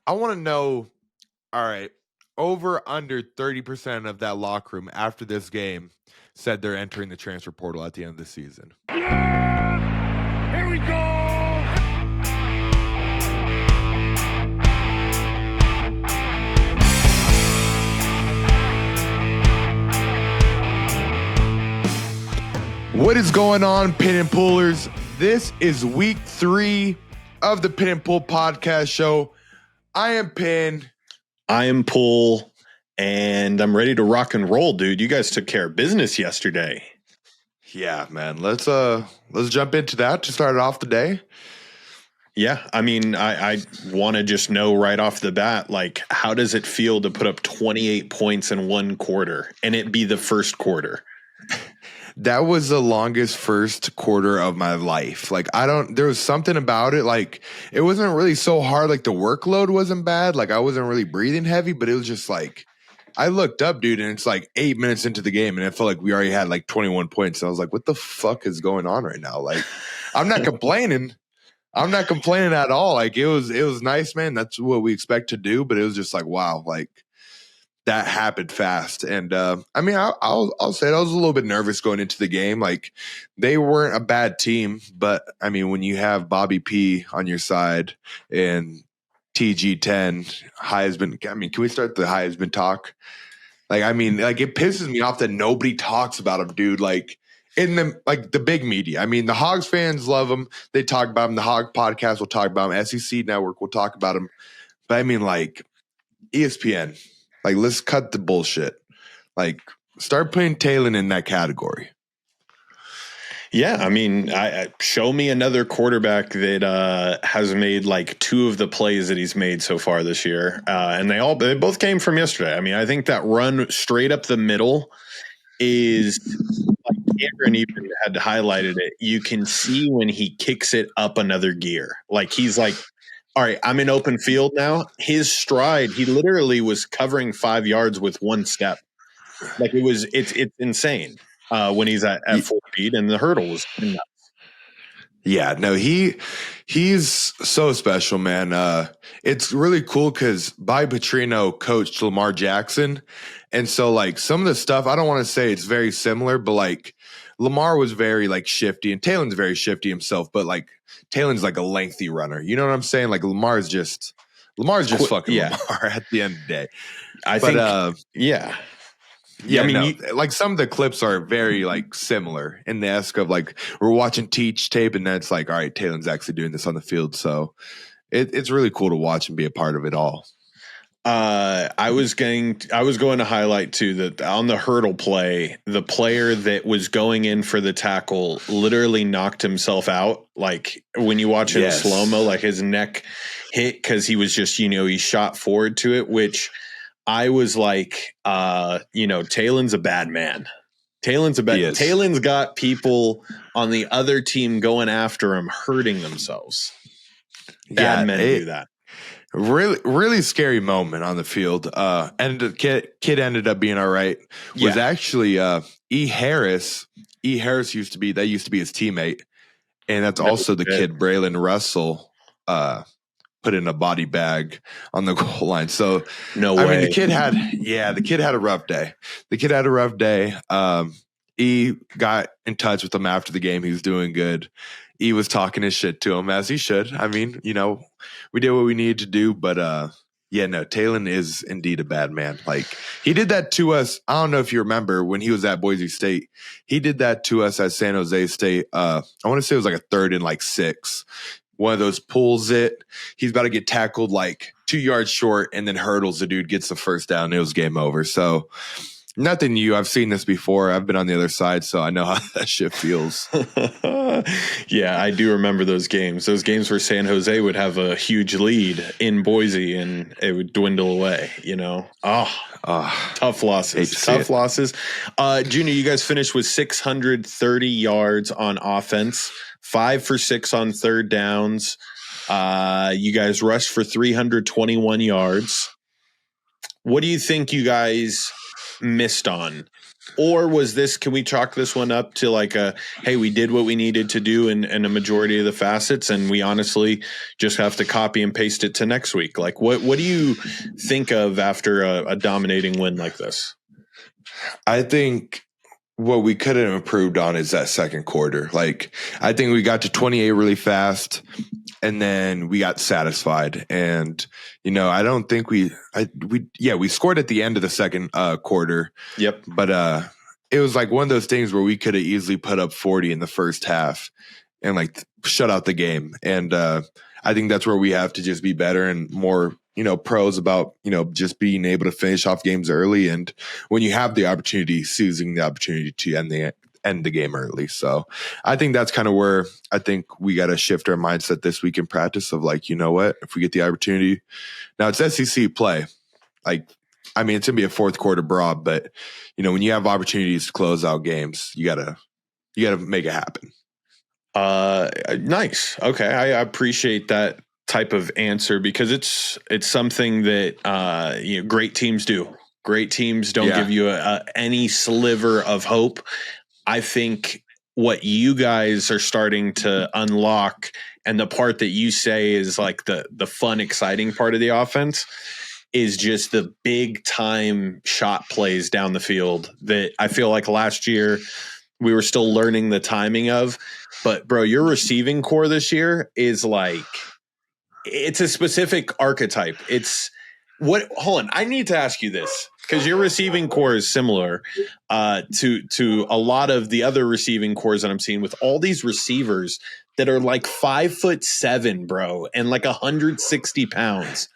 I want to know, all right, over under 30% of that locker room after this game said they're entering the transfer portal at the end of the season. Yeah! Here we go! What is going on, Pin and Pullers? This is week 3 of the Pin and Pull podcast show. I am Pin. I am Pull, and I'm ready to rock and roll, dude. You guys took care of business yesterday. Yeah, man. Let's jump into that to start off the day. Yeah, I mean, I want to just know right off the bat, like, how does it feel to put up 28 points in one quarter and it be the first quarter? That was the longest first quarter of my life. Like, there was something about it. Like, it wasn't really so hard. Like, the workload wasn't bad. Like, I wasn't really breathing heavy, but it was just like, I looked up, dude, and it's like 8 minutes into the game, and it felt like we already had like 21 points. And I was like, what the fuck is going on right now? Like, I'm not complaining. I'm not complaining at all. Like, it was nice, man. That's what we expect to do. But it was just like, wow, like, that happened fast. And I mean, I'll say it, I was a little bit nervous going into the game. Like, they weren't a bad team, but I mean, when you have Bobby P on your side and TG10 Heisman, I mean, can we start the Heisman talk? Like, I mean, like, it pisses me off that nobody talks about him, dude. Like, in the big media. I mean, the Hogs fans love him. They talk about him. The Hog podcast will talk about him. SEC Network will talk about him. But I mean, like, ESPN. Like, let's cut the bullshit. Like, start putting Talon in that category. Yeah, I mean, I show me another quarterback that has made like 2 of the plays that he's made so far this year, and they both came from yesterday. I mean, I think that run straight up the middle is like Aaron even had highlighted it. You can see when he kicks it up another gear. Like, he's like, all right, I'm in open field now. His stride, he literally was covering 5 yards with one step. Like, it's insane when he's at full speed, and the hurdle was nuts. Yeah, no, he's so special, man. It's really cool because Bobby Petrino coached Lamar Jackson. And so, like, some of the stuff, I don't want to say it's very similar, but like Lamar was very like shifty, and Talon's very shifty himself, but like Talon's like a lengthy runner. You know what I'm saying? Like, Lamar's just fucking Lamar at the end of the day. I think. Yeah, I mean, like, some of the clips are very like similar in the esque of like we're watching Teach tape, and then it's like, all right, Talon's actually doing this on the field. So it's really cool to watch and be a part of it all. I was going to highlight too that on the hurdle play, the player that was going in for the tackle literally knocked himself out. Like, when you watch it in slow-mo, like, his neck hit because he was just, he shot forward to it, which I was like, Talon's a bad man. Talon's got people on the other team going after him, hurting themselves. Bad men do that. Really, really scary moment on the field. And the kid ended up being all right. Was actually E. Harris. E. Harris used to be his teammate, and that's also the kid Braylon Russell put in a body bag on the goal line. So no way. I mean, the kid had a rough day. E got in touch with him after the game. He was doing good. E was talking his shit to him, as he should. I mean, we did what we needed to do, but Talon is indeed a bad man. Like, he did that to us. I don't know if you remember when he was at Boise State. He did that to us at San Jose State. I want to say it was like a 3rd and like 6. One of those pulls it. He's about to get tackled like 2 yards short, and then hurdles the dude, gets the first down. It was game over. So nothing new. I've seen this before. I've been on the other side, so I know how that shit feels. Yeah, I do remember those games. Those games where San Jose would have a huge lead in Boise, and it would dwindle away, tough losses. Junior, you guys finished with 630 yards on offense, 5 for 6 on third downs. You guys rushed for 321 yards. What do you think you guys missed on Or was this, can we chalk this one up to like hey, we did what we needed to do in a majority of the facets, and we honestly just have to copy and paste it to next week? Like, what do you think of after a dominating win like this? I think what we could have improved on is that second quarter. Like, I think we got to 28 really fast, and then we got satisfied. And, I don't think we scored at the end of the second quarter. Yep. But it was like one of those things where we could have easily put up 40 in the first half and like shut out the game. And I think that's where we have to just be better and more, pros about, just being able to finish off games early. And when you have the opportunity, seizing the opportunity to end the game early. So I think that's kind of where I think we got to shift our mindset this week in practice of like, you know what, if we get the opportunity, now it's SEC play. Like, I mean, it's gonna be a fourth quarter brawl, but when you have opportunities to close out games, you gotta make it happen. Nice. Okay. I appreciate that type of answer because it's something that, great teams do. Great teams don't give you any sliver of hope. I think what you guys are starting to unlock, and the part that you say is like the fun, exciting part of the offense, is just the big time shot plays down the field that I feel like last year we were still learning the timing of. But bro, your receiving core this year is like, it's a specific archetype. Hold on, I need to ask you this because your receiving core is similar to a lot of the other receiving cores that I'm seeing with all these receivers that are like 5'7", bro, and like 160 pounds.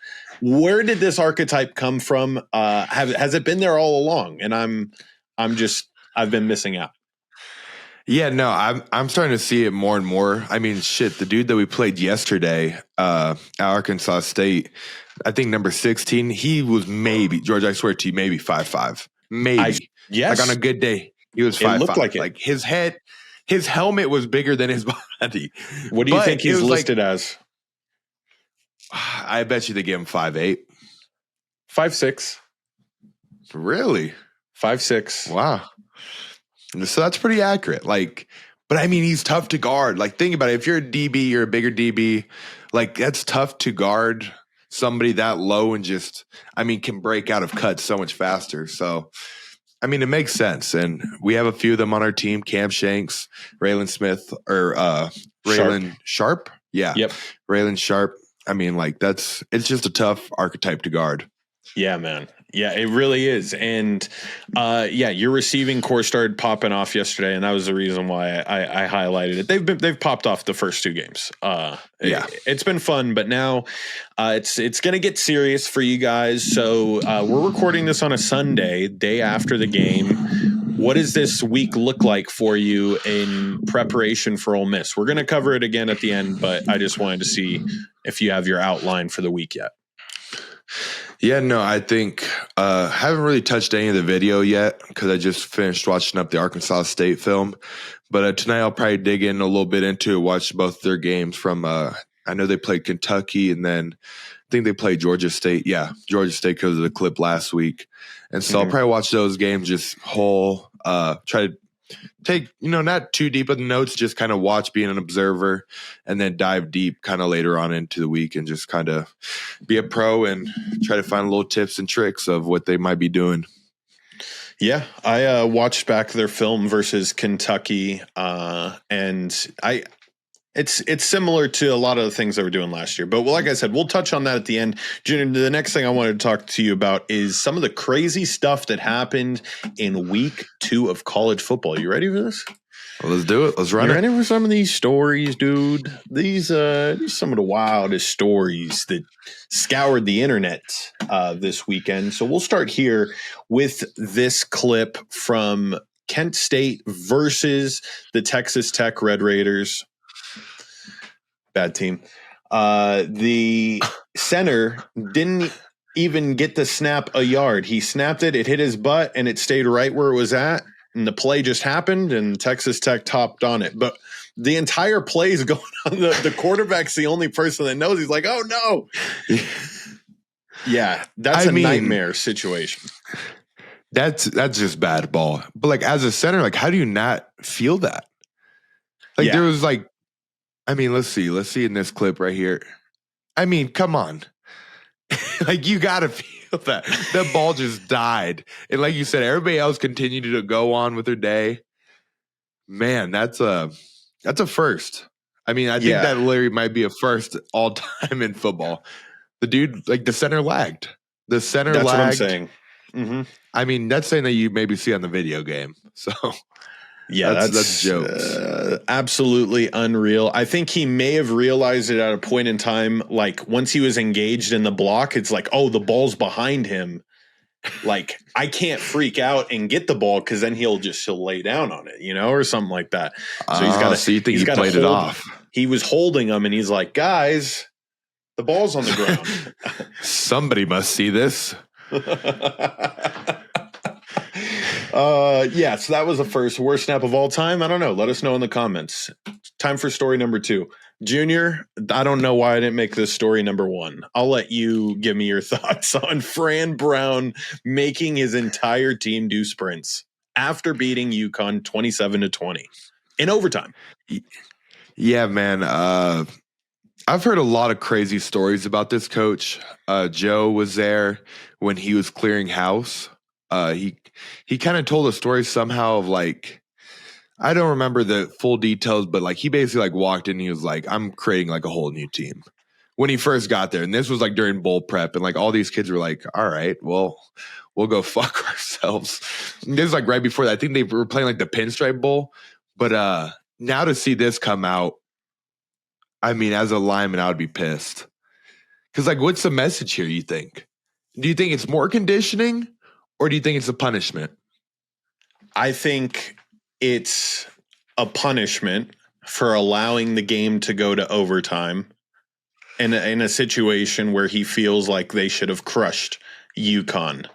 Where did this archetype come from? Has it been there all along? And I've been missing out. Yeah, no, I'm starting to see it more and more. I mean, shit, the dude that we played yesterday at Arkansas State, I think number 16, he was maybe, George, I swear to you, maybe 5'5". Maybe. Yes. Like on a good day, he was 5'5". It looked like it. Like his head, his helmet was bigger than his body. What do you think he's listed as? I bet you they give him 5'8". 5'6". Really? 5'6". Wow. So that's pretty accurate. Like, but I mean, he's tough to guard. Like, think about it. If you're a DB, you're a bigger DB. Like, that's tough to guard somebody that low and just, I mean, can break out of cuts so much faster. So, I mean, it makes sense. And we have a few of them on our team: Cam Shanks, Raylan Smith, or Raylan Sharp. Yeah. Yep. Raylan Sharp. I mean, like, it's just a tough archetype to guard. Yeah, man. Yeah, it really is. And your receiving core started popping off yesterday, and that was the reason why I highlighted it. They've popped off the first two games. It's been fun, but now it's going to get serious for you guys. So we're recording this on a Sunday, day after the game. What does this week look like for you in preparation for Ole Miss? We're going to cover it again at the end, but I just wanted to see if you have your outline for the week yet. Yeah, no, I think haven't really touched any of the video yet because I just finished watching up the Arkansas State film. But tonight I'll probably dig in a little bit into it, watch both their games from I know they played Kentucky and then I think they played Georgia State. Yeah, Georgia State because of the clip last week. And so I'll probably watch those games just whole, try to take, not too deep of the notes, just kind of watch being an observer and then dive deep kind of later on into the week and just kind of be a pro and try to find little tips and tricks of what they might be doing. Yeah, I watched back their film versus Kentucky and it's similar to a lot of the things that we're doing last year. But like I said, we'll touch on that at the end. Junior, the next thing I wanted to talk to you about is some of the crazy stuff that happened in week 2 of college football. You ready for this? Well, let's do it. Let's run it. Ready for some of these stories, dude? These some of the wildest stories that scoured the internet this weekend. So we'll start here with this clip from Kent State versus the Texas Tech Red Raiders. Bad team. The center didn't even get to snap a yard. He snapped it, it hit his butt, and it stayed right where it was at. And the play just happened, and Texas Tech topped on it. But the entire play is going on. The quarterback's the only person that knows. He's like, oh, no. Yeah, that's a nightmare situation. That's just bad ball. But like as a center, like how do you not feel that? Like there was like, I mean, let's see in this clip right here. I mean, come on. Like you gotta feel that. That ball just died. And like you said, everybody else continued to go on with their day. Man, that's a first. I mean, I think that literally might be a first all time in football. The dude, like the center lagged. The center That's lagged. what I'm saying. Mm-hmm. I mean, that's saying that you maybe see on the video game. So yeah, that's jokes. Absolutely unreal. I think he may have realized it at a point in time, like once he was engaged in the block, it's like, oh, the ball's behind him. Like I can't freak out and get the ball because then he'll lay down on it, or something like that. So he's got to. So you think he played it off? He was holding them, and he's like, guys, the ball's on the ground. Somebody must see this. So that was the first worst snap of all time. I don't know. Let us know in the comments. Time for story number 2. Junior, I don't know why I didn't make this story number 1. I'll let you give me your thoughts on Fran Brown making his entire team do sprints after beating UConn 27-20 in overtime. Yeah, man. I've heard a lot of crazy stories about this coach. Joe was there when he was clearing house. He kind of told a story somehow of like, I don't remember the full details, but like he basically like walked in and he was like, I'm creating like a whole new team when he first got there. And this was like during bowl prep. And like all these kids were like, all right, well, we'll go fuck ourselves. And this was like right before that. I think they were playing like the Pinstripe Bowl. But now to see this come out, I mean, as a lineman, I would be pissed. Because like, what's the message here, you think? Do you think it's more conditioning or do you think it's a punishment? I think it's a punishment for allowing the game to go to overtime in a situation where he feels like they should have crushed UConn.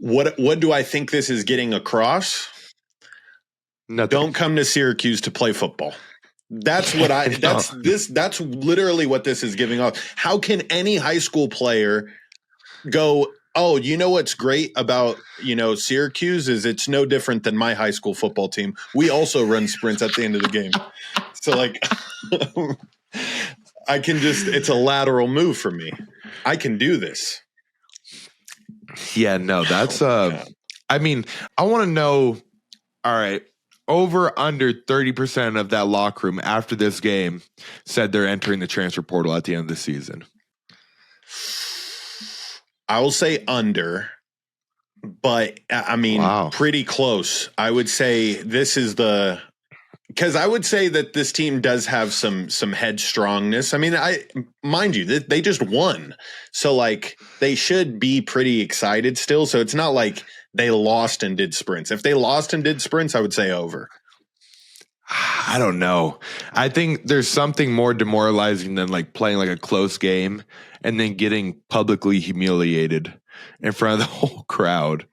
What do I think this is getting across? Nothing. Don't come to Syracuse to play football. That's what that's literally what this is giving off. How can any high school player go, oh, you know what's great about, Syracuse is it's no different than my high school football team. We also run sprints at the end of the game. So like it's a lateral move for me. I can do this. Yeah, no, that's I mean, I want to know, all right, over under 30% of that locker room after this game said they're entering the transfer portal at the end of the season. I will say under, but I mean, pretty close. I would say this is because I would say that this team does have some headstrongness. I mean, mind you, they just won. So like they should be pretty excited still. So it's not like they lost and did sprints. If they lost and did sprints, I would say over. I don't know. I think there's something more demoralizing than like playing like a close game and then getting publicly humiliated in front of the whole crowd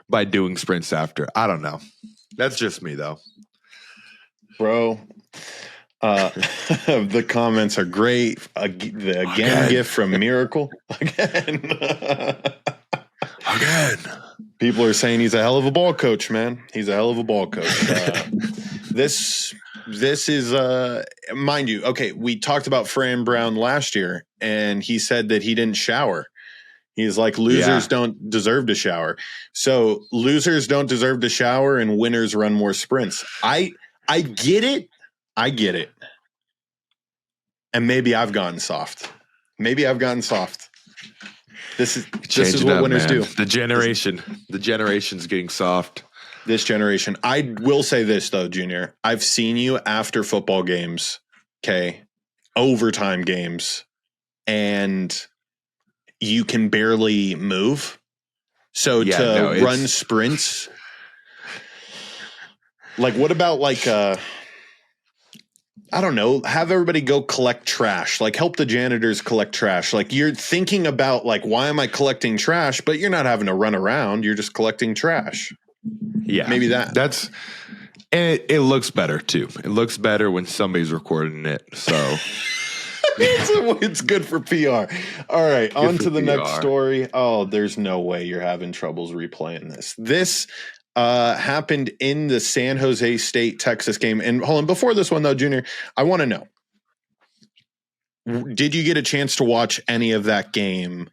by doing sprints after. I don't know. That's just me though. Bro, the comments are great. The again gift from Miracle. Again. People are saying he's a hell of a ball coach, man. He's a hell of a ball coach. This is mind you, okay, we talked about Fran Brown last year, and he said that he didn't shower. He's like, losers don't deserve to shower. So losers don't deserve to shower, and winners run more sprints. I get it. I get it. And maybe I've gotten soft. This is what winners do. The generation's getting soft. This generation. I will say this though, Junior. I've seen you after football games, okay, overtime games, and you can barely move. So run sprints. Like, what about like I don't know, have everybody go collect trash, like help the janitors collect trash. Like you're thinking about like, why am I collecting trash? But you're not having to run around. You're just collecting trash. Yeah. Maybe that's, and it looks better too. It looks better when somebody's recording it. So It's good for PR. All right, on to the next PR. story. Oh, there's no way you're having troubles replaying this. This happened in the San Jose State Texas game. And hold on, before this one though, Junior, I want to know: did you get a chance to watch any of that game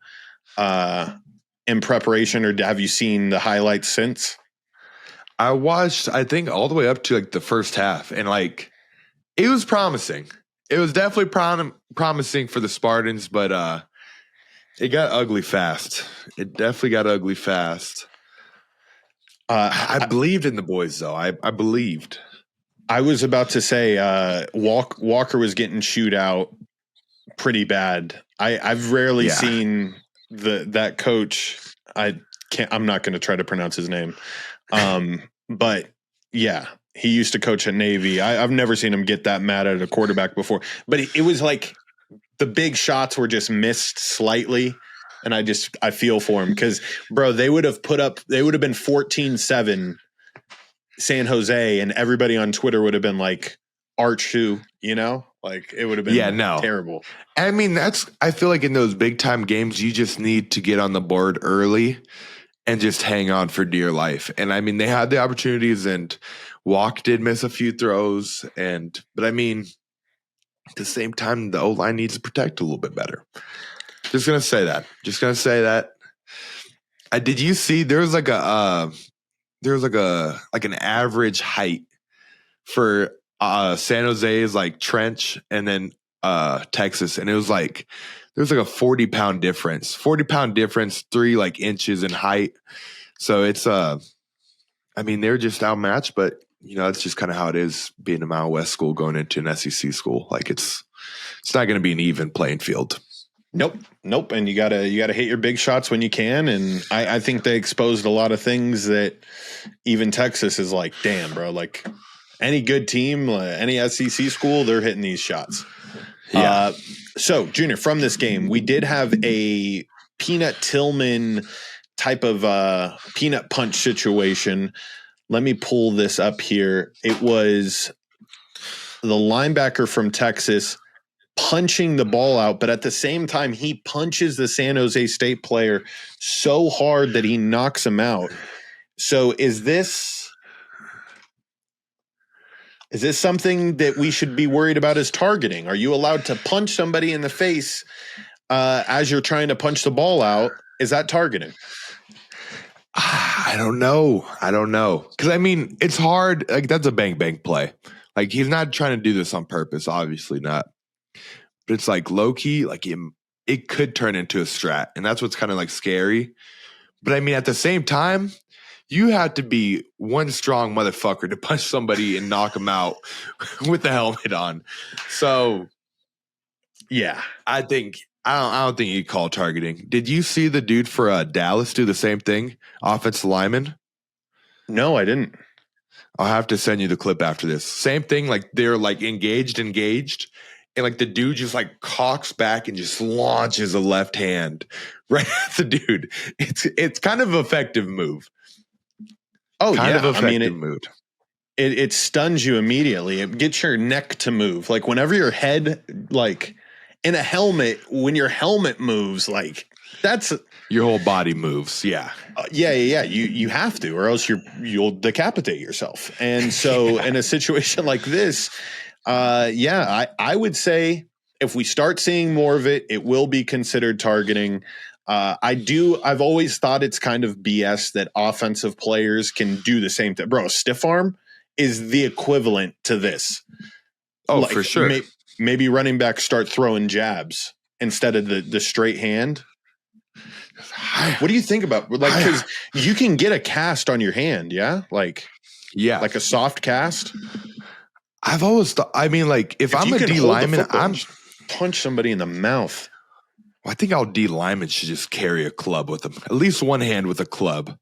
in preparation, or have you seen the highlights since? I watched, I think, all the way up to like the first half, and like it was promising. It was definitely promising for the Spartans, but it got ugly fast. It definitely got ugly fast. I believed in the boys, though. I believed. I was about to say Walker was getting chewed out pretty bad. I've rarely seen that coach. I'm not going to try to pronounce his name. But yeah, he used to coach at Navy. I've never seen him get that mad at a quarterback before. But it was like the big shots were just missed slightly. And I feel for him because, bro, they would have been 14-7 San Jose, and everybody on Twitter would have been like, Arch who, like it would have been terrible. I mean, I feel like in those big time games, you just need to get on the board early and just hang on for dear life. And I mean, they had the opportunities, and Walk did miss a few throws. But I mean, at the same time, the O-line needs to protect a little bit better. Just going to say that. Did you see there was like an average height for San Jose's like trench and then Texas, and it was like there was like a 40-pound difference. 40-pound difference, 3 like inches in height. So it's I mean, they're just outmatched, but it's just kind of how it is being a Mountain West school going into an SEC school. Like it's not going to be an even playing field. Nope. And you gotta hit your big shots when you can. And I think they exposed a lot of things that even Texas is like, damn, bro, like any good team, any SEC school, they're hitting these shots. Yeah. So Junior, from this game, we did have a Peanut Tillman type of peanut punch situation. Let me pull this up here. It was the linebacker from Texas punching the ball out, but at the same time, he punches the San Jose State player so hard that he knocks him out. So is this something that we should be worried about as targeting? Are you allowed to punch somebody in the face as you're trying to punch the ball out? Is that targeting? I don't know. Because, I mean, it's hard. Like, that's a bang play. Like, he's not trying to do this on purpose. Obviously not. But it's like low-key, like it could turn into a strat. And that's what's kind of like scary. But, I mean, at the same time, you have to be one strong motherfucker to punch somebody and knock them out with the helmet on. So, yeah, I don't think he'd call targeting. Did you see the dude for Dallas do the same thing? Offensive lineman? No, I didn't. I'll have to send you the clip after this. Same thing, like they're like engaged, and like the dude just like cocks back and just launches a left hand right at the dude. It's kind of an effective move. Oh, kind of effective move. It stuns you immediately. It gets your neck to move. Like whenever your head, like in a helmet, when your helmet moves, like that's your whole body moves. Yeah. Yeah. You have to, or else you'll decapitate yourself. And so in a situation like this, I would say if we start seeing more of it, it will be considered targeting. I've always thought it's kind of BS that offensive players can do the same thing. Bro, stiff arm is the equivalent to this. Oh, like, for sure. Maybe running backs start throwing jabs instead of the straight hand. What do you think about, like, because you can get a cast on your hand, yeah? Like a soft cast? I've always thought, I mean, like, if I'm a D lineman, I'm punch somebody in the mouth. Well, I think our D lineman should just carry a club with them, at least one hand with a club.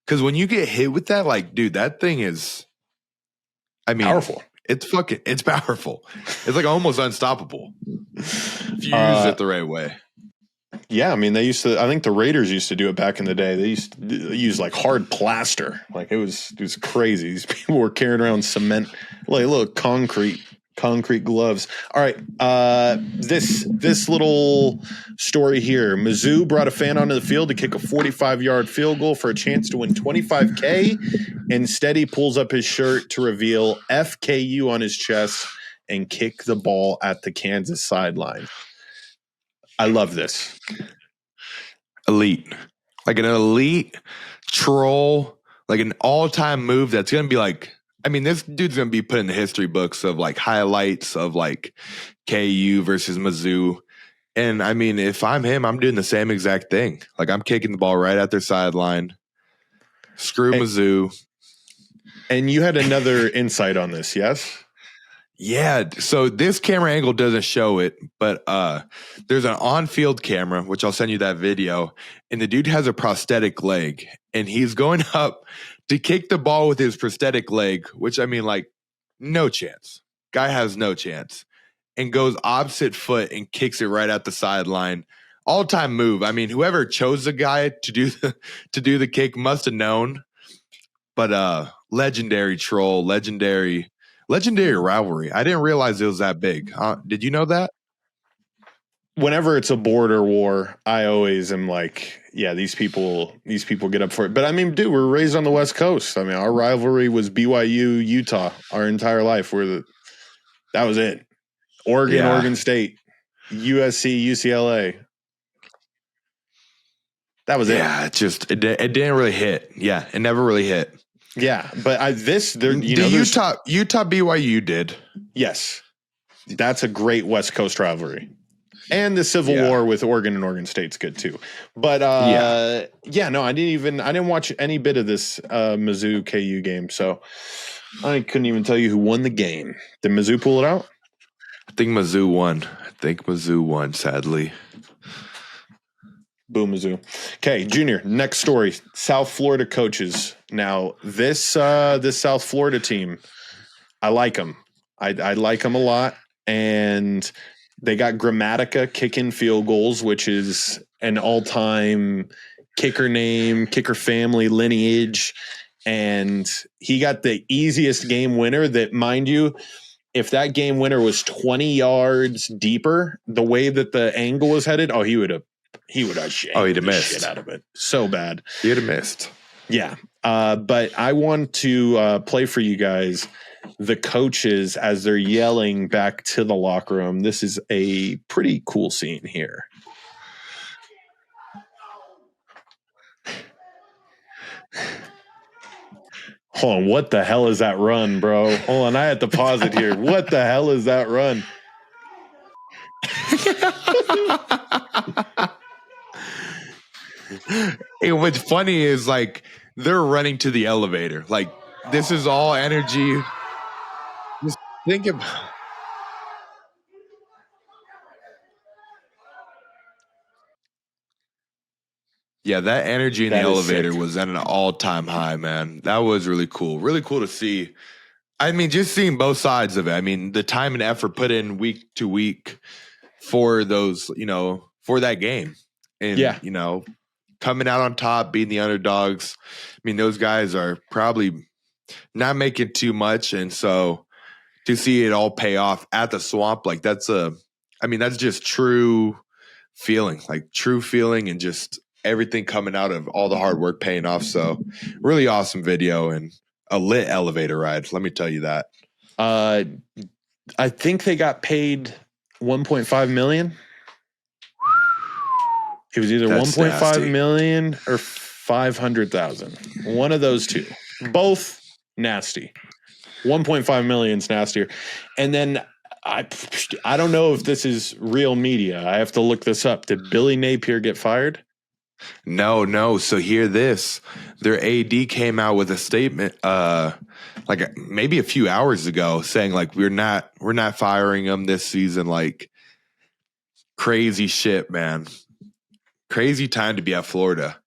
Because when you get hit with that, like, dude, that thing is, I mean, powerful. It's powerful. It's like almost unstoppable if you use it the right way. Yeah, I mean, I think the Raiders used to do it back in the day. They used to use like hard plaster. Like it was crazy. These people were carrying around cement, like a little concrete Concrete gloves. All right. This little story here. Mizzou brought a fan onto the field to kick a 45-yard field goal for a chance to win $25K. Instead, he pulls up his shirt to reveal FKU on his chest and kick the ball at the Kansas sideline. I love this. Elite. Like an elite troll, like an all-time move that's going to be like, I mean, this dude's going to be put in the history books of like highlights of like KU versus Mizzou. And I mean, if I'm him, I'm doing the same exact thing. Like I'm kicking the ball right at their sideline. Screw Mizzou. And you had another insight on this, yes? Yeah. So this camera angle doesn't show it, but there's an on-field camera, which I'll send you that video. And the dude has a prosthetic leg and he's going up to kick the ball with his prosthetic leg, which I mean, like, no chance. Guy has no chance. And goes opposite foot and kicks it right at the sideline. All-time move. I mean, whoever chose the guy to do the kick must have known. But legendary troll, legendary rivalry. I didn't realize it was that big. Did you know that? Whenever it's a border war, I always am like, yeah, these people get up for it. But I mean, dude, we're raised on the West Coast. I mean, our rivalry was BYU, Utah, our entire life. That was it. Oregon, Oregon State, USC, UCLA. That was it. Yeah, it didn't really hit. Yeah, it never really hit. Yeah, but Utah BYU did. Yes, that's a great West Coast rivalry. And the Civil War with Oregon and Oregon State's good too. But I didn't watch any bit of this Mizzou KU game, so I couldn't even tell you who won the game. Did Mizzou pull it out? I think Mizzou won, sadly. Boom, Mizzou. Okay, Junior, next story. South Florida coaches. Now, this South Florida team, I like them. I like them a lot. And they got Grammatica kicking field goals, which is an all-time kicker name, kicker family lineage. And he got the easiest game winner that, mind you, if that game winner was 20 yards deeper, the way that the angle was headed, he would have shanked the shit out of it. So bad. He'd have missed. Yeah. But I want to play for you guys the coaches as they're yelling back to the locker room. This is a pretty cool scene here. Hold on, what the hell is that run, bro? Hold on, I had to pause it here. What the hell is that run? What's funny is like they're running to the elevator. Like this is all energy. Just think about. Yeah, that energy in the elevator was at an all-time high, man. That was really cool. Really cool to see. I mean, just seeing both sides of it. I mean, the time and effort put in week to week for those, for that game. And, coming out on top, being the underdogs. I mean, those guys are probably not making too much. And so to see it all pay off at the Swamp, like that's just true feeling and just everything coming out of all the hard work paying off. So really awesome video and a lit elevator ride. Let me tell you that. I think they got paid $1.5 million. It was either $1.5 million or $500,000. One of those two. Both nasty. $1.5 million is nastier. And then I don't know if this is real media. I have to look this up. Did Billy Napier get fired? No. So hear this. Their AD came out with a statement like maybe a few hours ago saying like we're not firing him this season. Like crazy shit, man. Crazy time to be at Florida.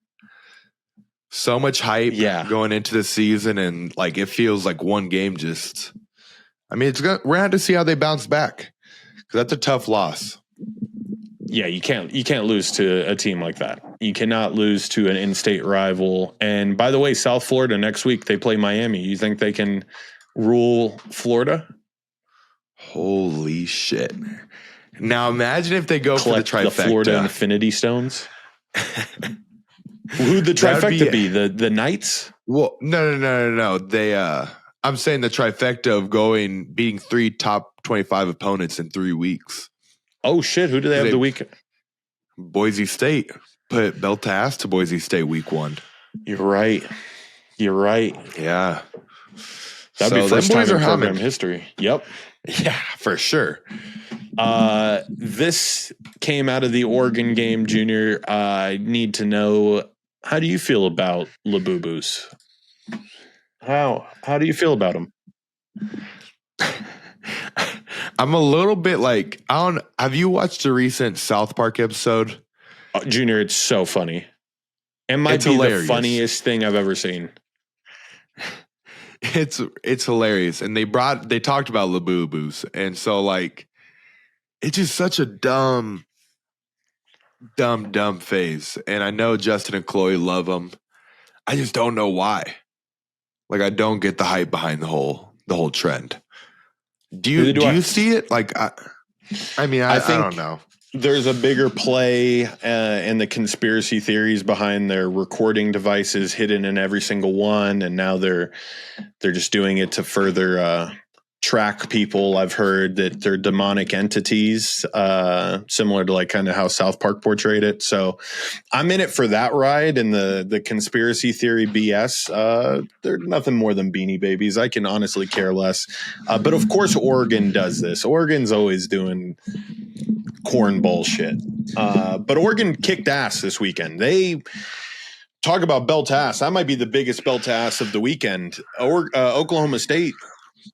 So much hype going into the season, and like it feels like one game just. I mean, we're gonna have to see how they bounce back because that's a tough loss. Yeah, you can't lose to a team like that. You cannot lose to an in-state rival. And by the way, South Florida next week they play Miami. You think they can rule Florida? Holy shit. Now imagine if they go Collect for the the trifecta. Florida Infinity Stones. Who'd the That would trifecta be? The Knights? Well, no. They I'm saying the trifecta of beating 3 top 25 opponents in 3 weeks. Oh shit, who do they have the week? Boise State put belt to ass to Boise State week 1. You're right. Yeah. That'd be first time in program humming. history. Yep. Yeah, for sure. This came out of the Oregon game, Junior. I need to know, how do you feel about Laboobos? How do you feel about them? I'm a little bit like, have you watched the recent South Park episode? Junior, it's so funny. It might be hilarious. The funniest thing I've ever seen. It's hilarious. And they talked about Laboobos. And so like, it's just such a dumb phase. And I know Justin and Chloe love them. I just don't know why. Like, I don't get the hype behind the whole trend. Do you see it? Like, I mean, I don't know. There's a bigger play in the conspiracy theories behind their recording devices hidden in every single one, and now they're just doing it to further track people. I've heard that they're demonic entities, similar to like kind of how South Park portrayed it. So I'm in it for that ride, and the conspiracy theory BS. They're nothing more than Beanie Babies. I can honestly care less. But of course, Oregon does this. Oregon's always doing corn bullshit. But Oregon kicked ass this weekend. They talk about belt ass. That might be the biggest belt ass of the weekend. Oklahoma State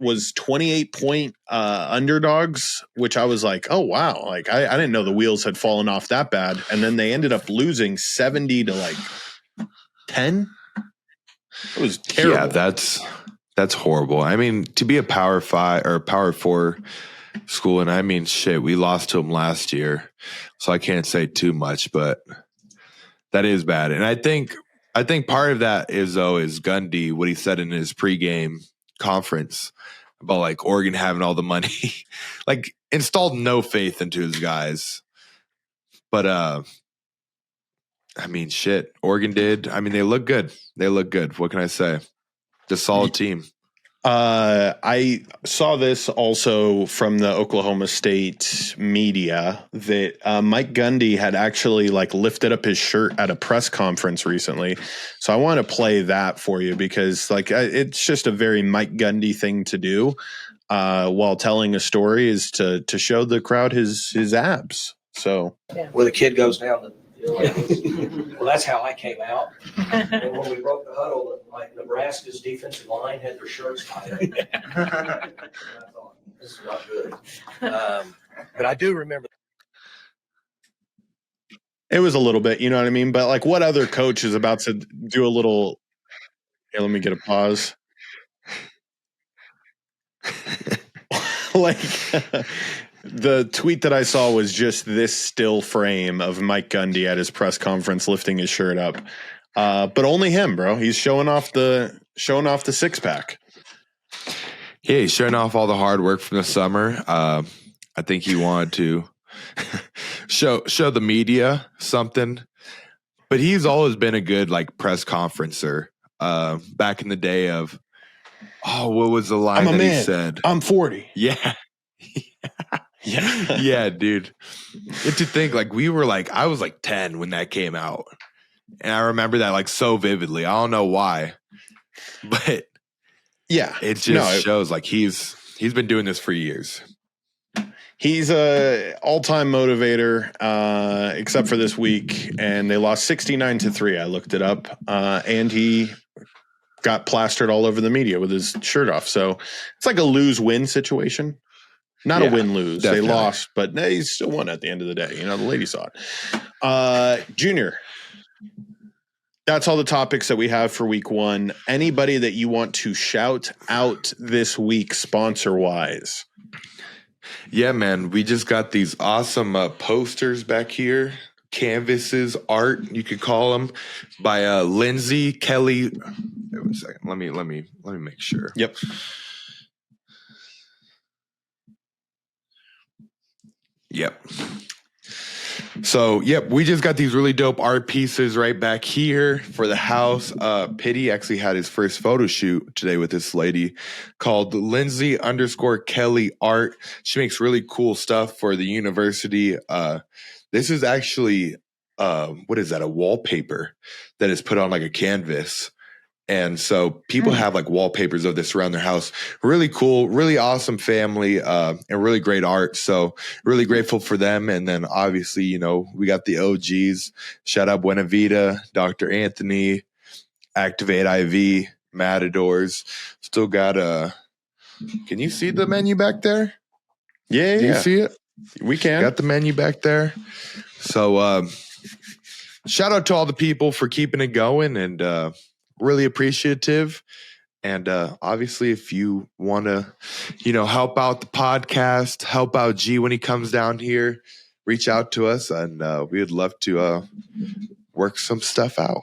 was 28-point underdogs, which I was like, oh wow, like I didn't know the wheels had fallen off that bad. And then they ended up losing 70 to like 10. It was terrible. Yeah, that's horrible. I mean, to be a Power 5 or Power 4 school, and I mean, shit, we lost to them last year, so I can't say too much, but that is bad. And I think part of that is Gundy, what he said in his pregame conference about like Oregon having all the money, like installed no faith into his guys. But I mean, shit, Oregon did. I mean, they look good. What can I say? Just solid team. I saw this also from the Oklahoma State media that Mike Gundy had actually like lifted up his shirt at a press conference recently. So I want to play that for you because like it's just a very Mike Gundy thing to do while telling a story is to show the crowd his abs. So where the kid goes down the well, that's how I came out. And when we broke the huddle, like Nebraska's defensive line had their shirts tied up. And I thought, this is not good. But I do remember. It was a little bit, you know what I mean? But like what other coach is about to do a little, here, let me get a pause. Like the tweet that I saw was just this still frame of Mike Gundy at his press conference lifting his shirt up. But only him, bro. He's showing off the 6-pack. Yeah, he's showing off all the hard work from the summer. I think he wanted to show the media something. But he's always been a good like press conferencer. Back in the day of what was the line that he said? I'm 40. Yeah. Yeah. Yeah, dude. And to think like I was like 10 when that came out. And I remember that like so vividly. I don't know why. But yeah, it just shows like he's been doing this for years. He's a all-time motivator, except for this week, and they lost 69-3. I looked it up, and he got plastered all over the media with his shirt off. So it's like a lose-win situation. Not a win-lose. Definitely. They lost, but they still won at the end of the day. You know, the lady saw it. Junior, that's all the topics that we have for week 1. Anybody that you want to shout out this week sponsor-wise? Yeah, man. We just got these awesome posters back here. Canvases, art, you could call them, by Lindsay Kelly. Wait a second. Let me make sure. Yep. Yep. So, yep, we just got these really dope art pieces right back here for the house. Pity actually had his first photo shoot today with this lady called Lindsay_Kelly Art. She makes really cool stuff for the university. This is actually, what is that, a wallpaper that is put on like a canvas. And so people have like wallpapers of this around their house. Really cool, really awesome family, and really great art. So really grateful for them. And then obviously, you know, we got the OGs. Shout out Buena Vida, Dr. Anthony, Activate IV, Matadors. Still got can you see the menu back there? Yeah, Do you see it? We can. Got the menu back there. So shout out to all the people for keeping it going, and really appreciative. And obviously, if you want to, you know, help out the podcast, help out G when he comes down here, reach out to us, and we would love to work some stuff out.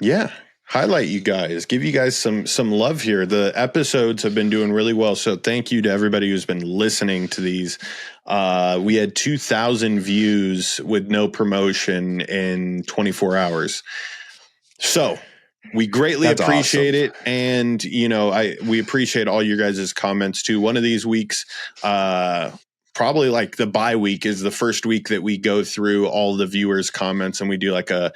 Yeah. Highlight you guys, give you guys some love here. The episodes have been doing really well. So thank you to everybody who's been listening to these. We had 2,000 views with no promotion in 24 hours. So we greatly That's appreciate awesome. it. And, you know, we appreciate all your guys' comments too. One of these weeks, probably like the bye week is the first week that we go through all the viewers' comments and we do like a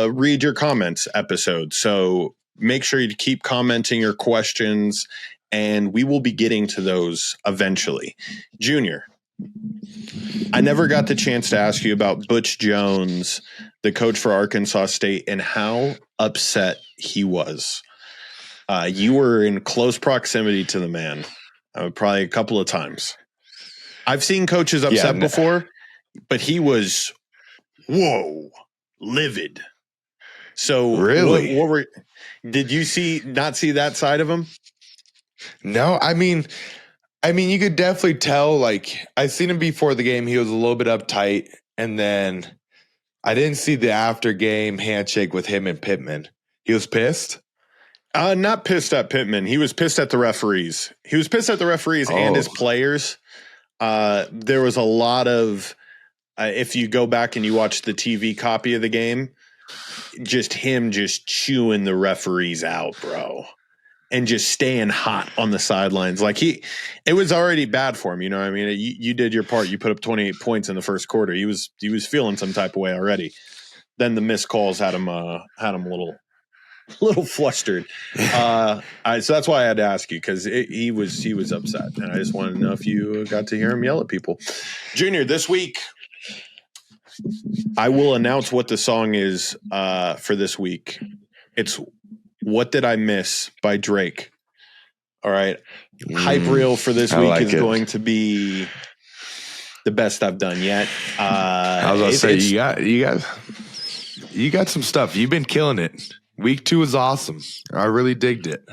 read your comments episode. So make sure you keep commenting your questions and we will be getting to those eventually. Junior, I never got the chance to ask you about Butch Jones, the coach for Arkansas State, and how upset he was. You were in close proximity to the man, probably a couple of times. I've seen coaches upset before, but he was, livid. So Really? did you not see that side of him? No, I mean, you could definitely tell, like, I seen him before the game. He was a little bit uptight. And then I didn't see the after game handshake with him and Pittman. He was pissed? Not pissed at Pittman. He was pissed at the referees. He was pissed at the referees and his players. There was a lot of, if you go back and you watch the TV copy of the game, just him just chewing the referees out, bro. And just staying hot on the sidelines. Like it was already bad for him. You know what I mean? You did your part. You put up 28 points in the first quarter. He was feeling some type of way already. Then the missed calls had him a little flustered. So that's why I had to ask you, because he was upset. And I just wanted to know if you got to hear him yell at people. Junior, this week, I will announce what the song is for this week. It's What Did I Miss by Drake. All right. Hype reel for this week is going to be the best I've done yet. I was going to say, you got some stuff. You've been killing it. Week 2 was awesome. I really digged it.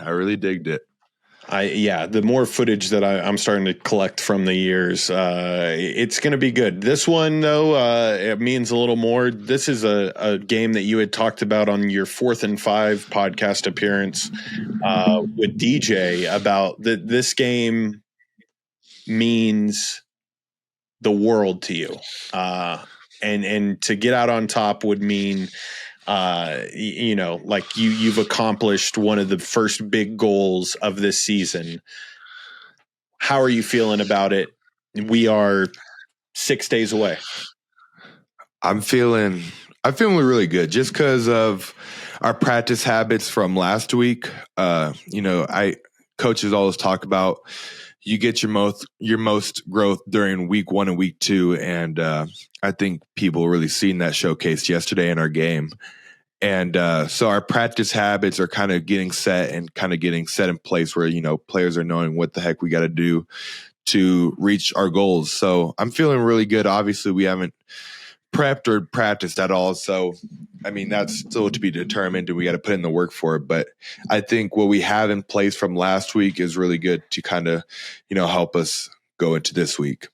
The more footage that I'm starting to collect from the years, it's going to be good. This one, though, it means a little more. This is a game that you had talked about on your 4th and 5 podcast appearance with DJ about this game means the world to you. And to get out on top would mean like you've accomplished one of the first big goals of this season. How are you feeling about it? We are 6 days away. I'm feeling really good just because of our practice habits from last week. Coaches always talk about you get your most growth during week 1 and week 2. And I think people really seen that showcased yesterday in our game. And so our practice habits are kind of getting set in place where, players are knowing what the heck we got to do to reach our goals. So I'm feeling really good. Obviously, we haven't prepped or practiced at all. So, I mean, that's still to be determined and we got to put in the work for it. But I think what we have in place from last week is really good to kind of, help us go into this week.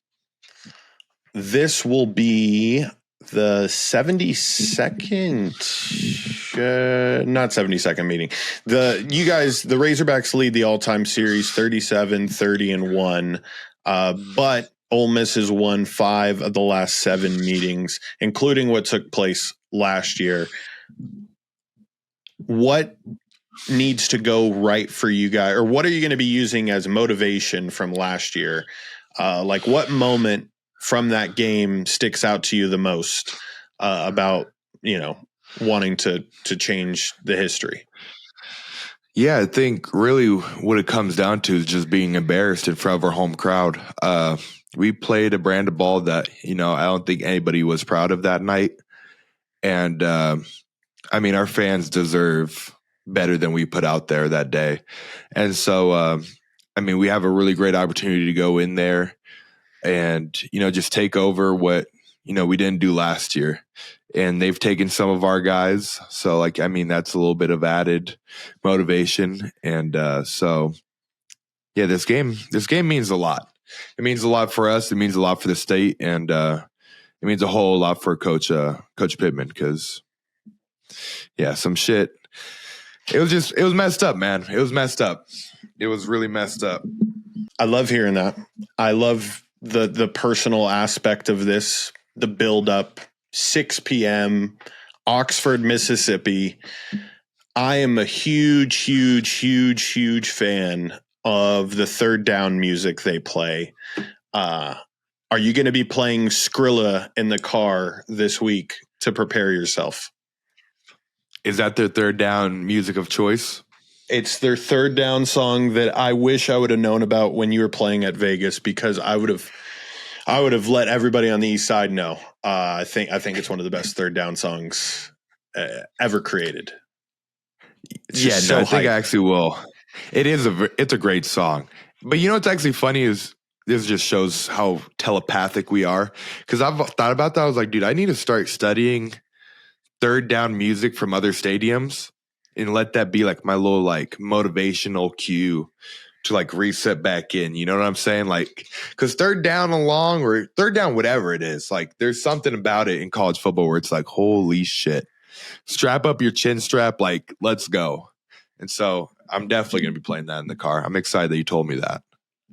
This will be the 72nd, not 72nd meeting. The Razorbacks lead the all-time series 37-30-1. But Ole Miss has won 5 of the last 7 meetings, including what took place last year. What needs to go right for you guys, or what are you going to be using as motivation from last year? Like what moment from that game sticks out to you the most about, wanting to change the history? Yeah, I think really what it comes down to is just being embarrassed in front of our home crowd. We played a brand of ball that, I don't think anybody was proud of that night. And our fans deserve better than we put out there that day. And so, we have a really great opportunity to go in there and, just take over what, we didn't do last year. And they've taken some of our guys. So, that's a little bit of added motivation. And this game means a lot. It means a lot for us. It means a lot for the state. And it means a whole lot for Coach Pittman because, some shit. It was messed up, man. It was messed up. It was really messed up. I love hearing that. I love the personal aspect of this, the build up. 6 p.m., Oxford, Mississippi. I am a huge, huge, huge, huge fan of the third down music they play. Are you going to be playing Skrilla in the car this week to prepare yourself? Is that their third down music of choice? It's their third down song that I wish I would have known about when you were playing at Vegas, because I would have let everybody on the East Side know. I think it's one of the best third down songs ever created. I think I actually will. It's a great song. But what's actually funny is this just shows how telepathic we are. Because I've thought about that. I was like, dude, I need to start studying third down music from other stadiums and let that be like my little like motivational cue to like reset back in. You know what I'm saying? Like, because third down along or third down, whatever it is, like there's something about it in college football where it's like, holy shit, strap up your chin strap. Like, let's go. And so I'm definitely going to be playing that in the car. I'm excited that you told me that.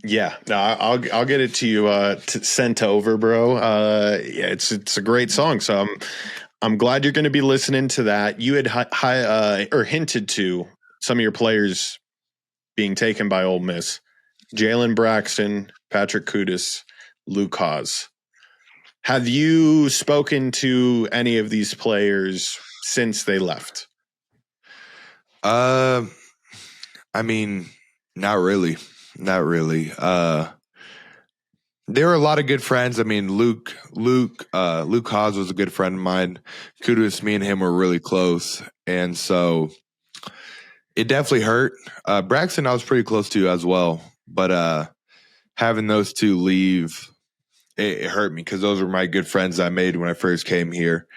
Yeah, no, I'll get it to you sent over, bro. It's a great song. So I'm glad you're going to be listening to that. You had hinted to some of your players being taken by Ole Miss: Jalen Braxton, Patrick Kudus, Luke Haas. Have you spoken to any of these players since they left? Not really. Not really. There were a lot of good friends. Luke Haas was a good friend of mine. Kudus, me and him were really close. And so it definitely hurt. Braxton, I was pretty close to as well. But having those two leave, it hurt me because those were my good friends I made when I first came here.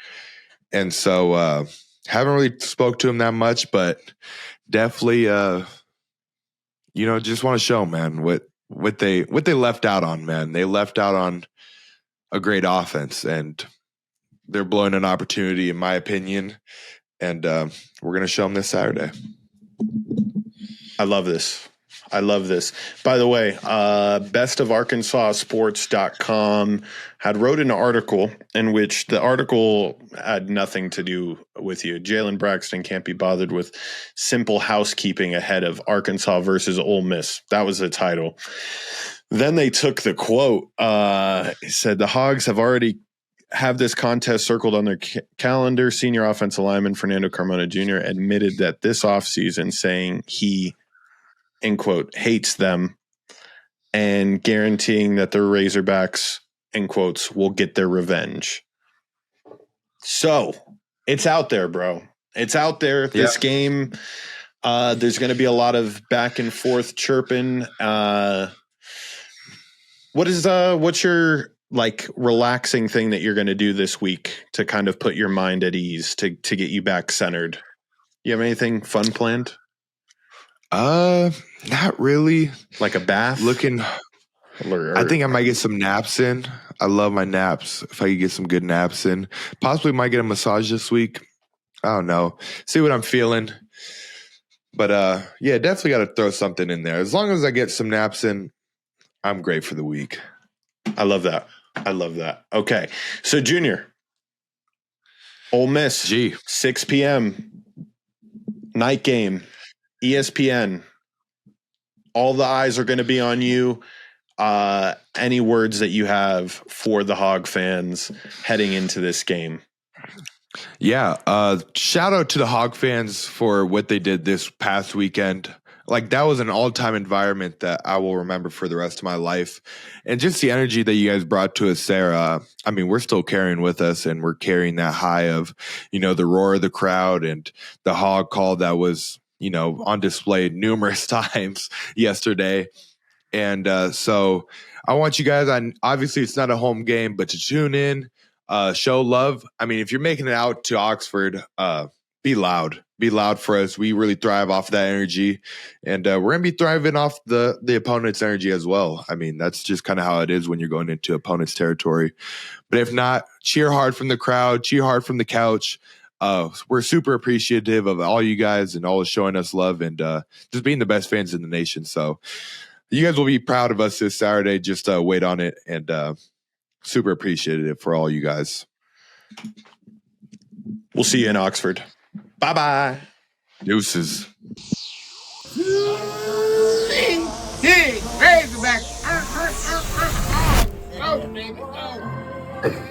And so haven't really spoke to them that much, but definitely, just want to show, man, what they left out on, man. They left out on a great offense, and they're blowing an opportunity, in my opinion. And we're going to show them this Saturday. I love this. By the way, bestofarkansassports.com had wrote an article in which the article had nothing to do with you. Jalen Braxton can't be bothered with simple housekeeping ahead of Arkansas versus Ole Miss. That was the title. Then they took the quote. It said the Hogs have this contest circled on their calendar. Senior offensive lineman Fernando Carmona Jr. admitted that this offseason, saying he, in quote, hates them, and guaranteeing that the Razorbacks, in quotes, will get their revenge. So it's out there, bro. It's out there. This game, there's going to be a lot of back and forth chirping. What's your like relaxing thing that you're going to do this week to kind of put your mind at ease to get you back centered? You have anything fun planned? Not really. Like a bath? I think I might get some naps in. I love my naps. If I could get some good naps in, possibly might get a massage this week. I don't know. See what I'm feeling. But definitely got to throw something in there. As long as I get some naps in, I'm great for the week. I love that. I love that. Okay. So, Junior, Ole Miss, 6 p.m., night game, ESPN. All the eyes are going to be on you. Any words that you have for the Hog fans heading into this game? Yeah. Shout out to the Hog fans for what they did this past weekend. Like, that was an all-time environment that I will remember for the rest of my life. And just the energy that you guys brought to us, Sarah. I mean, we're still carrying with us, and we're carrying that high of, the roar of the crowd and the Hog call that was, on display numerous times yesterday. And so I want you guys, obviously it's not a home game, but to tune in, show love. I mean, if you're making it out to Oxford, be loud. Be loud for us. We really thrive off that energy. And we're going to be thriving off the opponent's energy as well. I mean, that's just kind of how it is when you're going into opponent's territory. But if not, cheer hard from the crowd, cheer hard from the couch. We're super appreciative of all you guys and always showing us love and just being the best fans in the nation. So you guys will be proud of us this Saturday. Just wait on it, and super appreciative for all you guys. We'll see you in Oxford. Bye-bye. Deuces. Hey, Razorback. Oh, baby, oh.